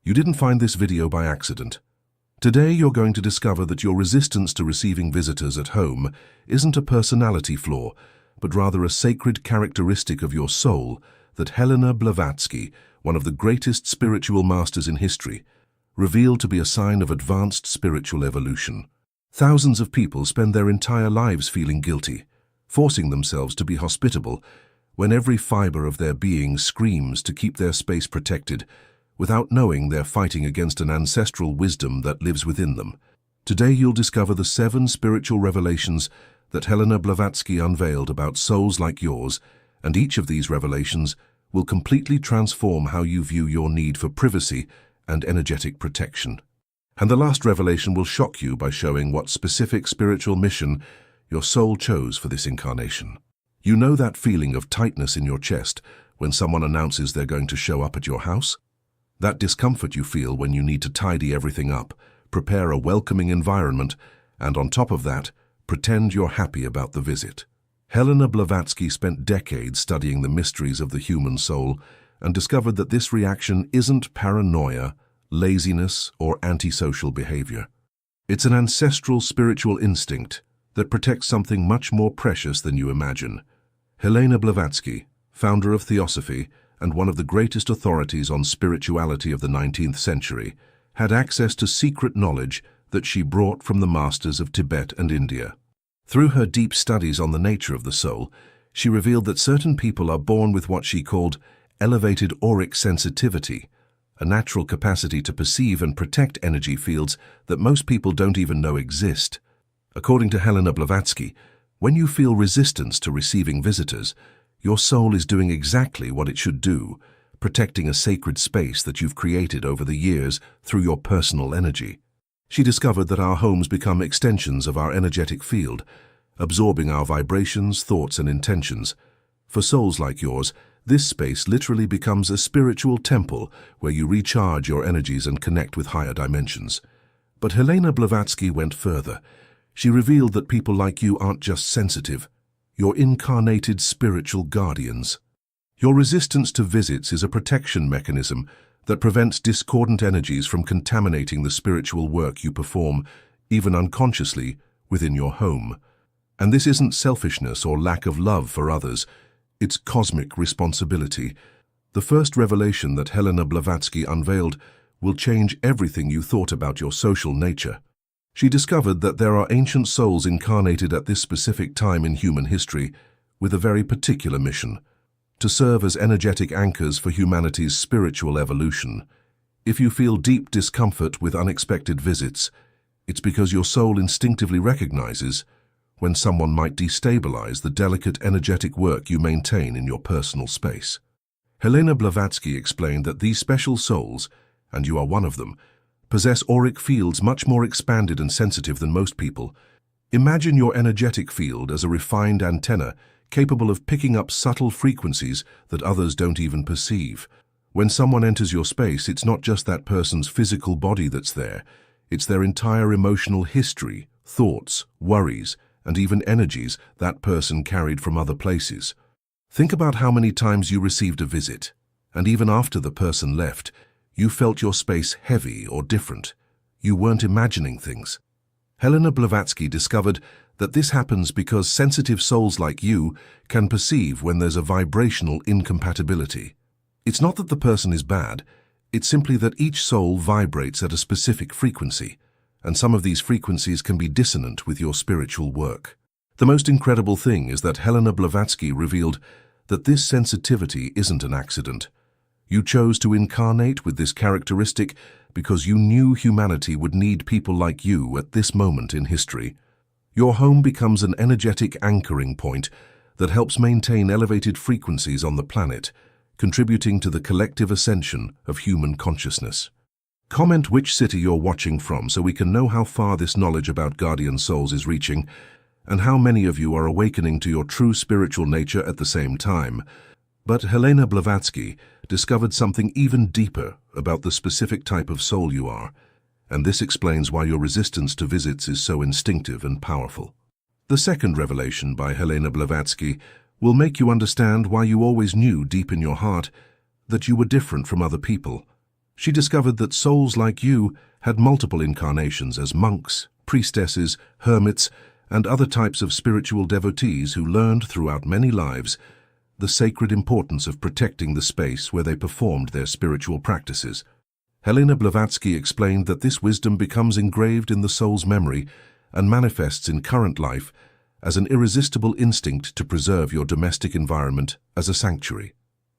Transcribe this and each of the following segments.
You didn't find this video by accident. Today you're going to discover that your resistance to receiving visitors at home isn't a personality flaw, but rather a sacred characteristic of your soul that Helena Blavatsky, one of the greatest spiritual masters in history, revealed to be a sign of advanced spiritual evolution. Thousands of people spend their entire lives feeling guilty, forcing themselves to be hospitable, when every fiber of their being screams to keep their space protected, without knowing they're fighting against an ancestral wisdom that lives within them. Today you'll discover the 7 spiritual revelations that Helena Blavatsky unveiled about souls like yours, and each of these revelations will completely transform how you view your need for privacy and energetic protection. And the last revelation will shock you by showing what specific spiritual mission your soul chose for this incarnation. You know that feeling of tightness in your chest when someone announces they're going to show up at your house? That discomfort you feel when you need to tidy everything up, prepare a welcoming environment, and on top of that, pretend you're happy about the visit. Helena Blavatsky spent decades studying the mysteries of the human soul and discovered that this reaction isn't paranoia, laziness, or antisocial behavior. It's an ancestral spiritual instinct that protects something much more precious than you imagine. Helena Blavatsky, founder of Theosophy and one of the greatest authorities on spirituality of the 19th century, had access to secret knowledge that she brought from the masters of Tibet and India. Through her deep studies on the nature of the soul, she revealed that certain people are born with what she called elevated auric sensitivity, a natural capacity to perceive and protect energy fields that most people don't even know exist. According to Helena Blavatsky, when you feel resistance to receiving visitors, your soul is doing exactly what it should do, protecting a sacred space that you've created over the years through your personal energy. She discovered that our homes become extensions of our energetic field, absorbing our vibrations, thoughts, and intentions. For souls like yours, this space literally becomes a spiritual temple where you recharge your energies and connect with higher dimensions. But Helena Blavatsky went further. She revealed that people like you aren't just sensitive, you're incarnated spiritual guardians. Your resistance to visits is a protection mechanism that prevents discordant energies from contaminating the spiritual work you perform, even unconsciously, within your home. And this isn't selfishness or lack of love for others, it's cosmic responsibility. The first revelation that Helena Blavatsky unveiled will change everything you thought about your social nature. She discovered that there are ancient souls incarnated at this specific time in human history with a very particular mission: to serve as energetic anchors for humanity's spiritual evolution. If you feel deep discomfort with unexpected visits, it's because your soul instinctively recognizes when someone might destabilize the delicate energetic work you maintain in your personal space. Helena Blavatsky explained that these special souls, and you are one of them, possess auric fields much more expanded and sensitive than most people. Imagine your energetic field as a refined antenna capable of picking up subtle frequencies that others don't even perceive. When someone enters your space, it's not just that person's physical body that's there, it's their entire emotional history, thoughts, worries, and even energies that person carried from other places. Think about how many times you received a visit, and even after the person left, you felt your space heavy or different. You weren't imagining things. Helena Blavatsky discovered that this happens because sensitive souls like you can perceive when there's a vibrational incompatibility. It's not that the person is bad, it's simply that each soul vibrates at a specific frequency, and some of these frequencies can be dissonant with your spiritual work. The most incredible thing is that Helena Blavatsky revealed that this sensitivity isn't an accident. You chose to incarnate with this characteristic because you knew humanity would need people like you at this moment in history. Your home becomes an energetic anchoring point that helps maintain elevated frequencies on the planet, contributing to the collective ascension of human consciousness. Comment which city you're watching from so we can know how far this knowledge about guardian souls is reaching and how many of you are awakening to your true spiritual nature at the same time. But Helena Blavatsky discovered something even deeper about the specific type of soul you are, and this explains why your resistance to visits is so instinctive and powerful. The second revelation by Helena Blavatsky will make you understand why you always knew deep in your heart that you were different from other people. She discovered that souls like you had multiple incarnations as monks, priestesses, hermits, and other types of spiritual devotees who learned throughout many lives the sacred importance of protecting the space where they performed their spiritual practices. Helena Blavatsky explained that this wisdom becomes engraved in the soul's memory and manifests in current life as an irresistible instinct to preserve your domestic environment as a sanctuary.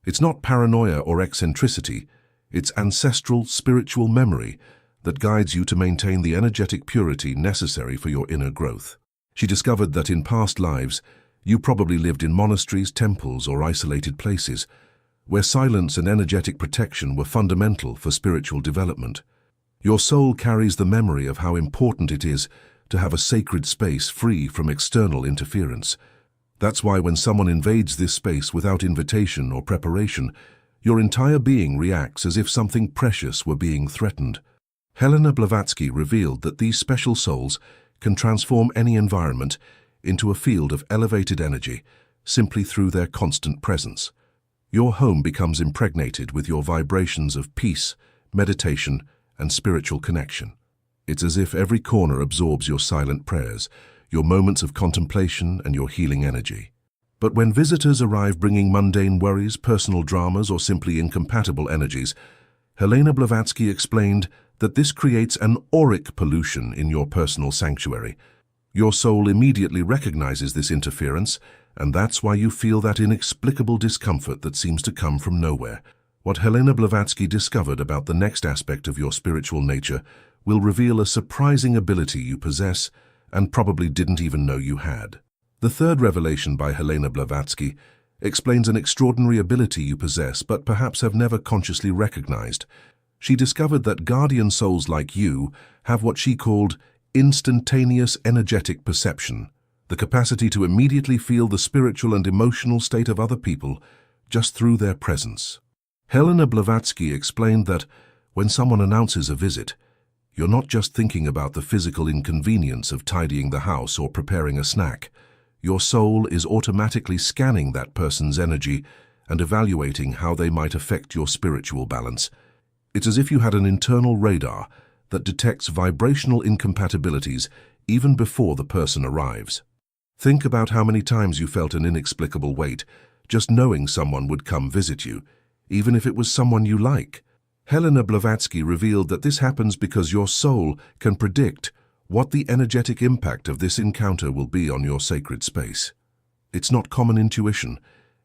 It's not paranoia or eccentricity, it's ancestral spiritual memory that guides you to maintain the energetic purity necessary for your inner growth. She discovered that in past lives, you probably lived in monasteries, temples, or isolated places, where silence and energetic protection were fundamental for spiritual development. Your soul carries the memory of how important it is to have a sacred space free from external interference. That's why when someone invades this space without invitation or preparation, your entire being reacts as if something precious were being threatened. Helena Blavatsky revealed that these special souls can transform any environment into a field of elevated energy simply through their constant presence. Your home becomes impregnated with your vibrations of peace, meditation, and spiritual connection. It's as if every corner absorbs your silent prayers, your moments of contemplation, and your healing energy. But when visitors arrive bringing mundane worries, personal dramas, or simply incompatible energies, Helena Blavatsky explained that this creates an auric pollution in your personal sanctuary. Your soul immediately recognizes this interference, and that's why you feel that inexplicable discomfort that seems to come from nowhere. What Helena Blavatsky discovered about the next aspect of your spiritual nature will reveal a surprising ability you possess and probably didn't even know you had. The third revelation by Helena Blavatsky explains an extraordinary ability you possess but perhaps have never consciously recognized. She discovered that guardian souls like you have what she called instantaneous energetic perception, the capacity to immediately feel the spiritual and emotional state of other people just through their presence. Helena Blavatsky explained that when someone announces a visit, you're not just thinking about the physical inconvenience of tidying the house or preparing a snack. Your soul is automatically scanning that person's energy and evaluating how they might affect your spiritual balance. It's as if you had an internal radar that detects vibrational incompatibilities even before the person arrives. Think about how many times you felt an inexplicable weight, just knowing someone would come visit you, even if it was someone you like. Helena Blavatsky revealed that this happens because your soul can predict what the energetic impact of this encounter will be on your sacred space. It's not common intuition.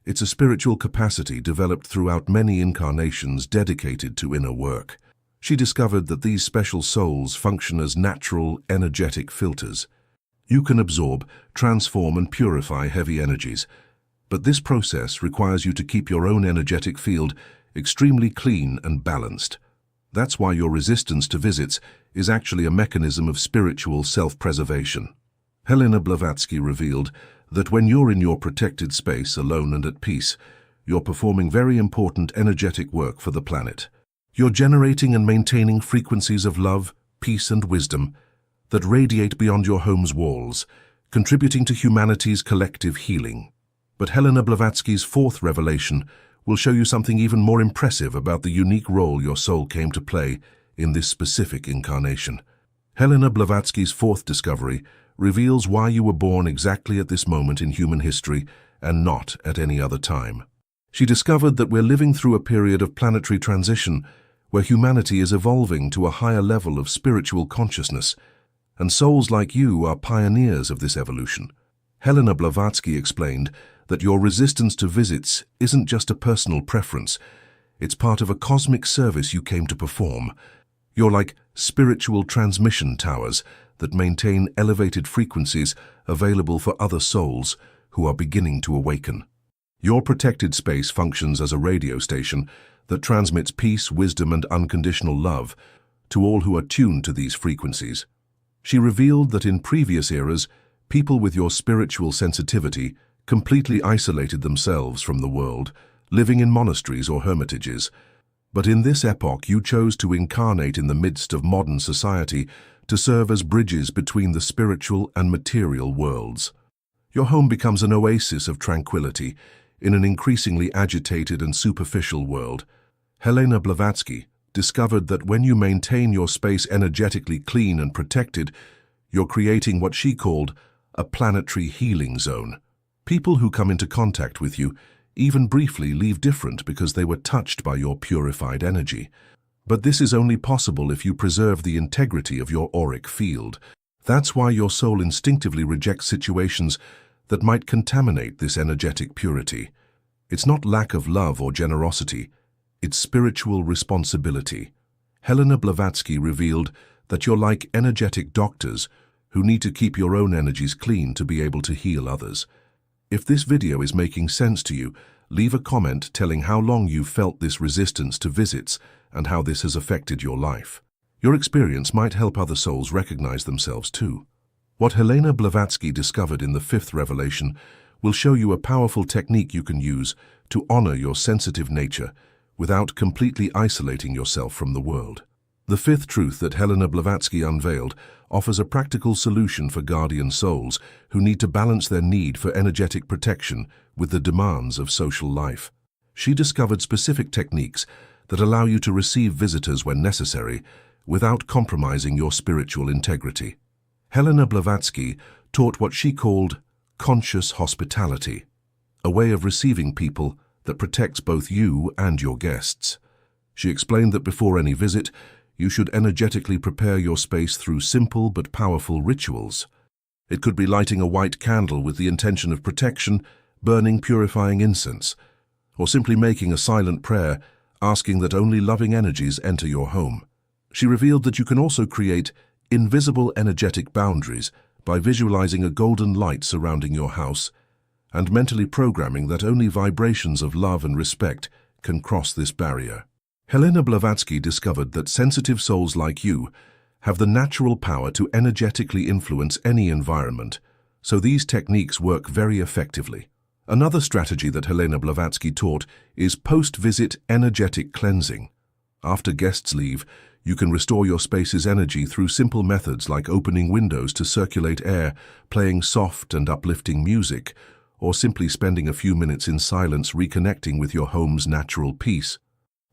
It's a spiritual capacity developed throughout many incarnations dedicated to inner work. She discovered that these special souls function as natural, energetic filters. You can absorb, transform, and purify heavy energies, but this process requires you to keep your own energetic field extremely clean and balanced. That's why your resistance to visits is actually a mechanism of spiritual self-preservation. Helena Blavatsky revealed that when you're in your protected space, alone and at peace, you're performing very important energetic work for the planet. You're generating and maintaining frequencies of love, peace, and wisdom that radiate beyond your home's walls, contributing to humanity's collective healing. But Helena Blavatsky's fourth revelation will show you something even more impressive about the unique role your soul came to play in this specific incarnation. Helena Blavatsky's fourth discovery reveals why you were born exactly at this moment in human history and not at any other time. She discovered that we're living through a period of planetary transition where humanity is evolving to a higher level of spiritual consciousness, and souls like you are pioneers of this evolution. Helena Blavatsky explained that your resistance to visits isn't just a personal preference, it's part of a cosmic service you came to perform. You're like spiritual transmission towers that maintain elevated frequencies available for other souls who are beginning to awaken. Your protected space functions as a radio station that transmits peace, wisdom, and unconditional love to all who are tuned to these frequencies. She revealed that in previous eras, people with your spiritual sensitivity completely isolated themselves from the world, living in monasteries or hermitages. But in this epoch, you chose to incarnate in the midst of modern society to serve as bridges between the spiritual and material worlds. Your home becomes an oasis of tranquility in an increasingly agitated and superficial world. Helena Blavatsky discovered that when you maintain your space energetically clean and protected, you're creating what she called a planetary healing zone. People who come into contact with you, even briefly, leave different because they were touched by your purified energy. But this is only possible if you preserve the integrity of your auric field. That's why your soul instinctively rejects situations that might contaminate this energetic purity. It's not lack of love or generosity, it's spiritual responsibility. Helena Blavatsky revealed that you're like energetic doctors who need to keep your own energies clean to be able to heal others. If this video is making sense to you, leave a comment telling how long you've felt this resistance to visits and how this has affected your life. Your experience might help other souls recognize themselves too. What Helena Blavatsky discovered in the fifth revelation will show you a powerful technique you can use to honor your sensitive nature without completely isolating yourself from the world. The fifth truth that Helena Blavatsky unveiled offers a practical solution for guardian souls who need to balance their need for energetic protection with the demands of social life. She discovered specific techniques that allow you to receive visitors when necessary without compromising your spiritual integrity. Helena Blavatsky taught what she called conscious hospitality, a way of receiving people that protects both you and your guests. She explained that before any visit, you should energetically prepare your space through simple but powerful rituals. It could be lighting a white candle with the intention of protection, burning purifying incense, or simply making a silent prayer asking that only loving energies enter your home. She revealed that you can also create invisible energetic boundaries by visualizing a golden light surrounding your house and mentally programming that only vibrations of love and respect can cross this barrier. Helena Blavatsky discovered that sensitive souls like you have the natural power to energetically influence any environment, so these techniques work very effectively. Another strategy that Helena Blavatsky taught is post-visit energetic cleansing. After guests leave, you can restore your space's energy through simple methods like opening windows to circulate air, playing soft and uplifting music, or simply spending a few minutes in silence reconnecting with your home's natural peace.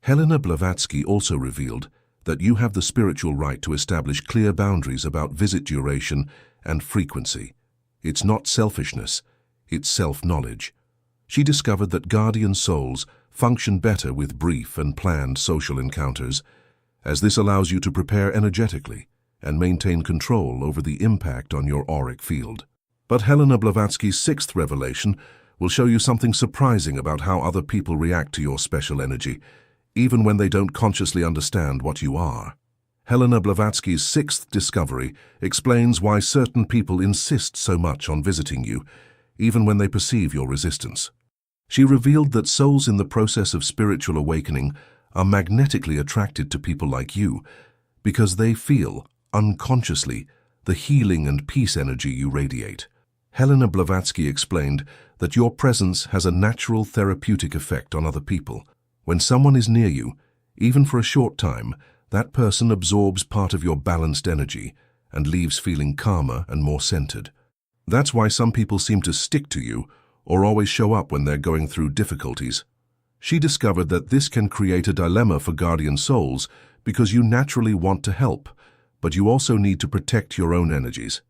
Helena Blavatsky also revealed that you have the spiritual right to establish clear boundaries about visit duration and frequency. It's not selfishness, it's self-knowledge. She discovered that guardian souls function better with brief and planned social encounters, as this allows you to prepare energetically and maintain control over the impact on your auric field. But Helena Blavatsky's sixth revelation will show you something surprising about how other people react to your special energy, even when they don't consciously understand what you are. Helena Blavatsky's sixth discovery explains why certain people insist so much on visiting you, even when they perceive your resistance. She revealed that souls in the process of spiritual awakening are magnetically attracted to people like you because they feel, unconsciously, the healing and peace energy you radiate. Helena Blavatsky explained that your presence has a natural therapeutic effect on other people. When someone is near you, even for a short time, that person absorbs part of your balanced energy and leaves feeling calmer and more centered. That's why some people seem to stick to you or always show up when they're going through difficulties. She discovered that this can create a dilemma for guardian souls because you naturally want to help, but you also need to protect your own energies.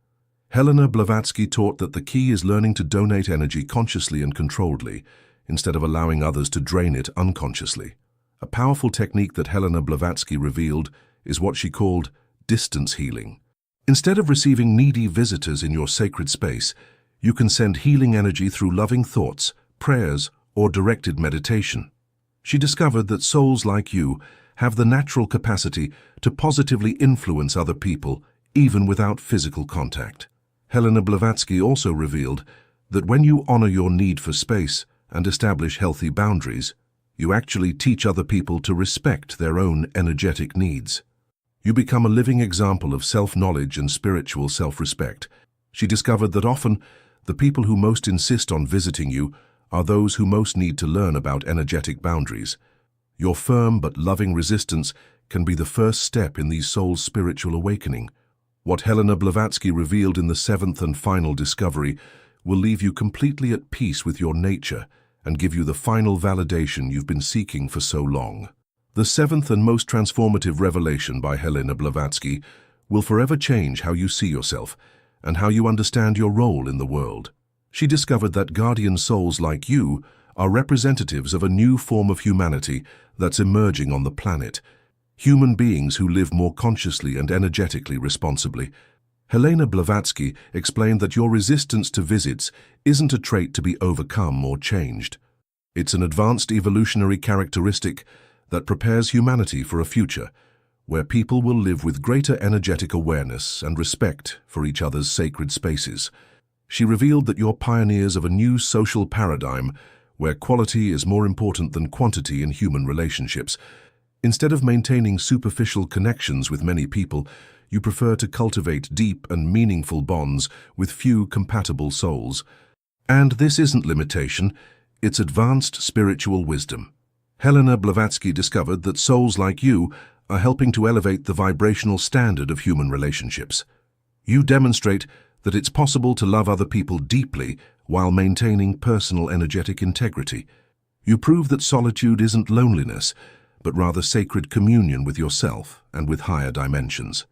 Helena Blavatsky taught that the key is learning to donate energy consciously and controlledly, instead of allowing others to drain it unconsciously. A powerful technique that Helena Blavatsky revealed is what she called distance healing. Instead of receiving needy visitors in your sacred space, you can send healing energy through loving thoughts, prayers, or directed meditation. She discovered that souls like you have the natural capacity to positively influence other people, even without physical contact. Helena Blavatsky also revealed that when you honor your need for space and establish healthy boundaries, you actually teach other people to respect their own energetic needs. You become a living example of self-knowledge and spiritual self-respect. She discovered that often the people who most insist on visiting you are those who most need to learn about energetic boundaries. Your firm but loving resistance can be the first step in these souls' spiritual awakening. What Helena Blavatsky revealed in the seventh and final discovery will leave you completely at peace with your nature and give you the final validation you've been seeking for so long. The seventh and most transformative revelation by Helena Blavatsky will forever change how you see yourself and how you understand your role in the world. She discovered that guardian souls like you are representatives of a new form of humanity that's emerging on the planet. Human beings who live more consciously and energetically responsibly. Helena Blavatsky explained that your resistance to visits isn't a trait to be overcome or changed. It's an advanced evolutionary characteristic that prepares humanity for a future where people will live with greater energetic awareness and respect for each other's sacred spaces. She revealed that you're pioneers of a new social paradigm where quality is more important than quantity in human relationships. Instead of maintaining superficial connections with many people, you prefer to cultivate deep and meaningful bonds with few compatible souls. And this isn't limitation, it's advanced spiritual wisdom. Helena Blavatsky discovered that souls like you are helping to elevate the vibrational standard of human relationships. You demonstrate that it's possible to love other people deeply while maintaining personal energetic integrity. You prove that solitude isn't loneliness, but rather sacred communion with yourself and with higher dimensions.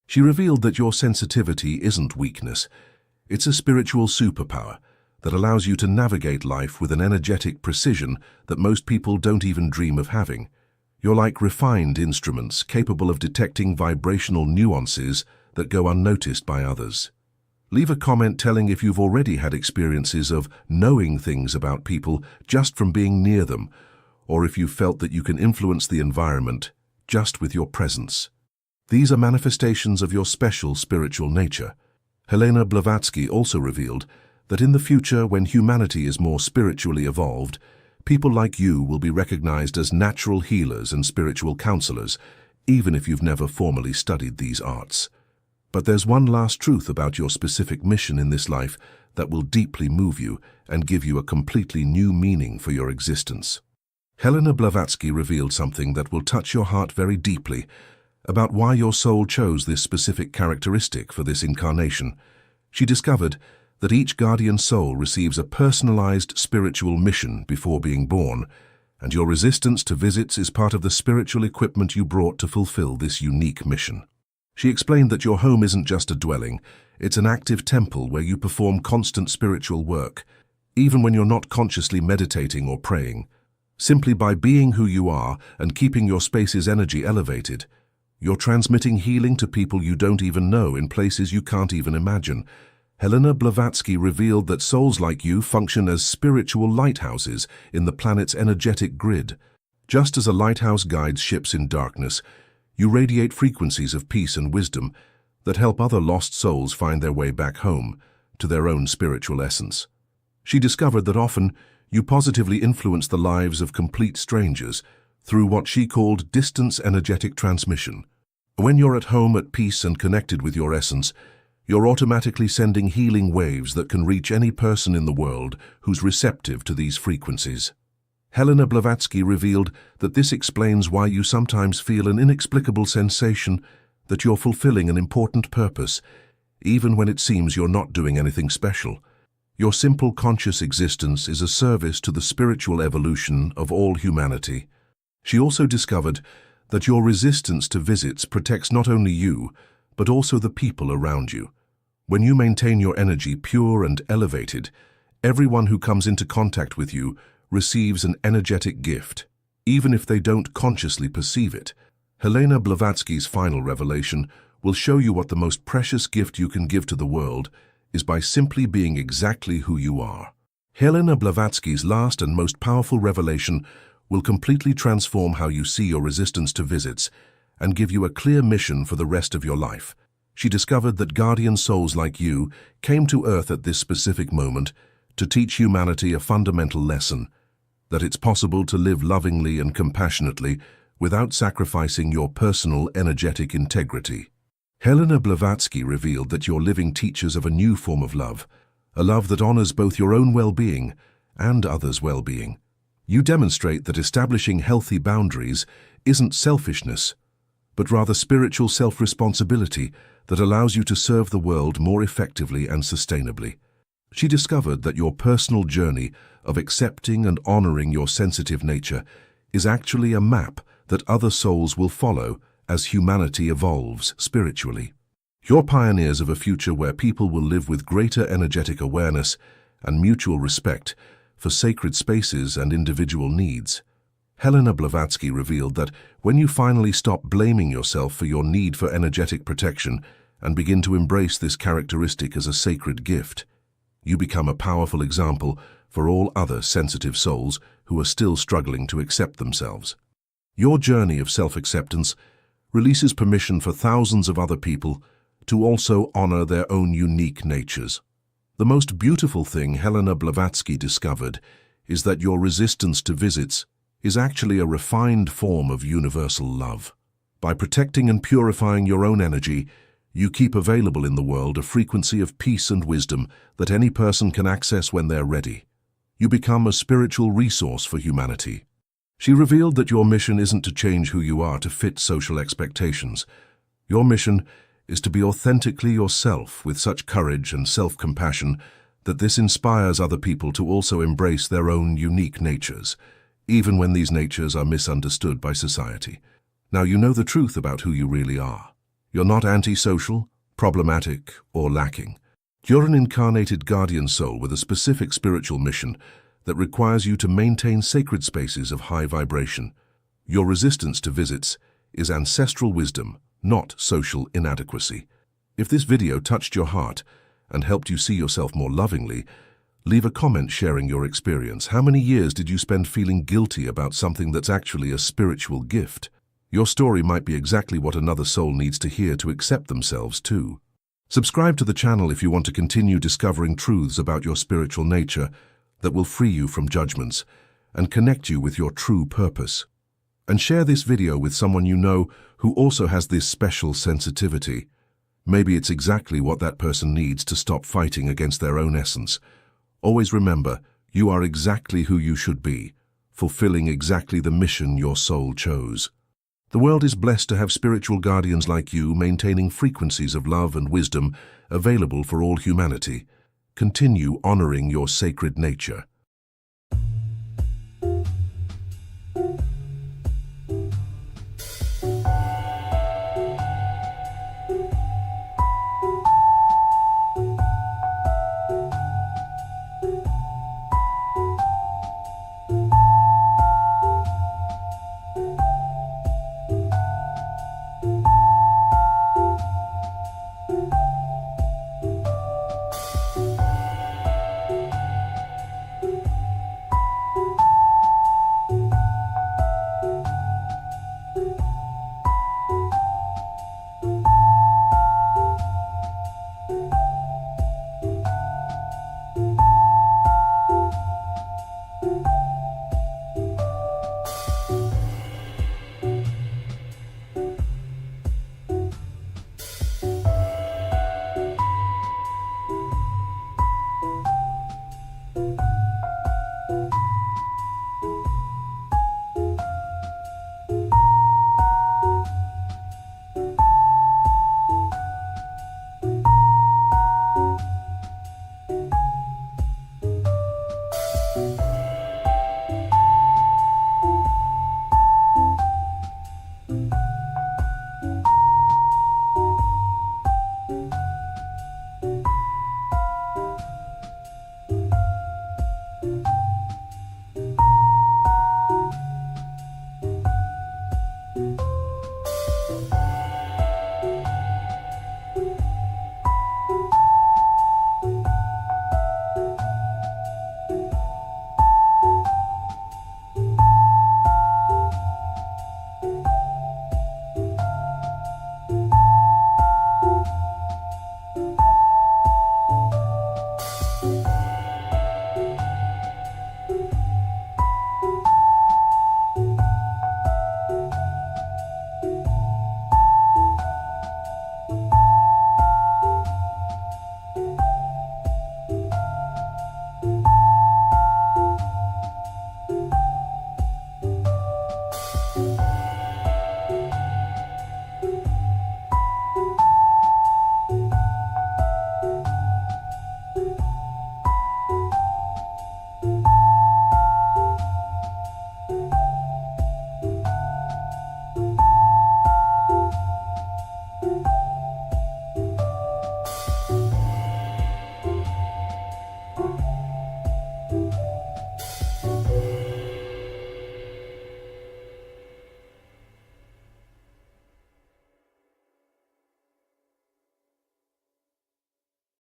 She revealed that your sensitivity isn't weakness. It's a spiritual superpower that allows you to navigate life with an energetic precision that most people don't even dream of having. You're like refined instruments capable of detecting vibrational nuances that go unnoticed by others. Leave a comment telling if you've already had experiences of knowing things about people just from being near them, or if you've felt that you can influence the environment just with your presence. These are manifestations of your special spiritual nature. Helena Blavatsky also revealed that in the future, when humanity is more spiritually evolved, people like you will be recognized as natural healers and spiritual counselors, even if you've never formally studied these arts. But there's one last truth about your specific mission in this life that will deeply move you and give you a completely new meaning for your existence. Helena Blavatsky revealed something that will touch your heart very deeply about why your soul chose this specific characteristic for this incarnation. She discovered that each guardian soul receives a personalized spiritual mission before being born, and your resistance to visits is part of the spiritual equipment you brought to fulfill this unique mission. She explained that your home isn't just a dwelling, it's an active temple where you perform constant spiritual work, even when you're not consciously meditating or praying. Simply by being who you are and keeping your space's energy elevated, you're transmitting healing to people you don't even know in places you can't even imagine. Helena Blavatsky revealed that souls like you function as spiritual lighthouses in the planet's energetic grid. Just as a lighthouse guides ships in darkness, you radiate frequencies of peace and wisdom that help other lost souls find their way back home to their own spiritual essence. She discovered that often you positively influence the lives of complete strangers through what she called distance energetic transmission. When you're at home at peace and connected with your essence, you're automatically sending healing waves that can reach any person in the world who's receptive to these frequencies. Helena Blavatsky revealed that this explains why you sometimes feel an inexplicable sensation that you're fulfilling an important purpose, even when it seems you're not doing anything special. Your simple conscious existence is a service to the spiritual evolution of all humanity. She also discovered that your resistance to visits protects not only you, but also the people around you. When you maintain your energy pure and elevated, everyone who comes into contact with you receives an energetic gift, even if they don't consciously perceive it. Helena Blavatsky's final revelation will show you what the most precious gift you can give to the world is by simply being exactly who you are. Helena Blavatsky's last and most powerful revelation will completely transform how you see your resistance to visits and give you a clear mission for the rest of your life. She discovered that guardian souls like you came to Earth at this specific moment to teach humanity a fundamental lesson, that it's possible to live lovingly and compassionately without sacrificing your personal energetic integrity. Helena Blavatsky revealed that you're living teachers of a new form of love, a love that honors both your own well-being and others' well-being. You demonstrate that establishing healthy boundaries isn't selfishness, but rather spiritual self-responsibility that allows you to serve the world more effectively and sustainably. She discovered that your personal journey of accepting and honoring your sensitive nature is actually a map that other souls will follow as humanity evolves spiritually. You're pioneers of a future where people will live with greater energetic awareness and mutual respect for sacred spaces and individual needs. Helena Blavatsky revealed that when you finally stop blaming yourself for your need for energetic protection and begin to embrace this characteristic as a sacred gift, you become a powerful example for all other sensitive souls who are still struggling to accept themselves. Your journey of self-acceptance releases permission for thousands of other people to also honor their own unique natures. The most beautiful thing Helena Blavatsky discovered is that your resistance to visits is actually a refined form of universal love. By protecting and purifying your own energy, you keep available in the world a frequency of peace and wisdom that any person can access when they're ready. You become a spiritual resource for humanity. She revealed that your mission isn't to change who you are to fit social expectations. Your mission is to be authentically yourself with such courage and self-compassion that this inspires other people to also embrace their own unique natures, even when these natures are misunderstood by society. Now you know the truth about who you really are. You're not antisocial, problematic, or lacking. You're an incarnated guardian soul with a specific spiritual mission that requires you to maintain sacred spaces of high vibration. Your resistance to visits is ancestral wisdom, not social inadequacy. If this video touched your heart and helped you see yourself more lovingly, leave a comment sharing your experience. How many years did you spend feeling guilty about something that's actually a spiritual gift? Your story might be exactly what another soul needs to hear to accept themselves too. Subscribe to the channel if you want to continue discovering truths about your spiritual nature that will free you from judgments and connect you with your true purpose. And share this video with someone you know who also has this special sensitivity. Maybe it's exactly what that person needs to stop fighting against their own essence. Always remember, you are exactly who you should be, fulfilling exactly the mission your soul chose. The world is blessed to have spiritual guardians like you maintaining frequencies of love and wisdom available for all humanity. Continue honoring your sacred nature.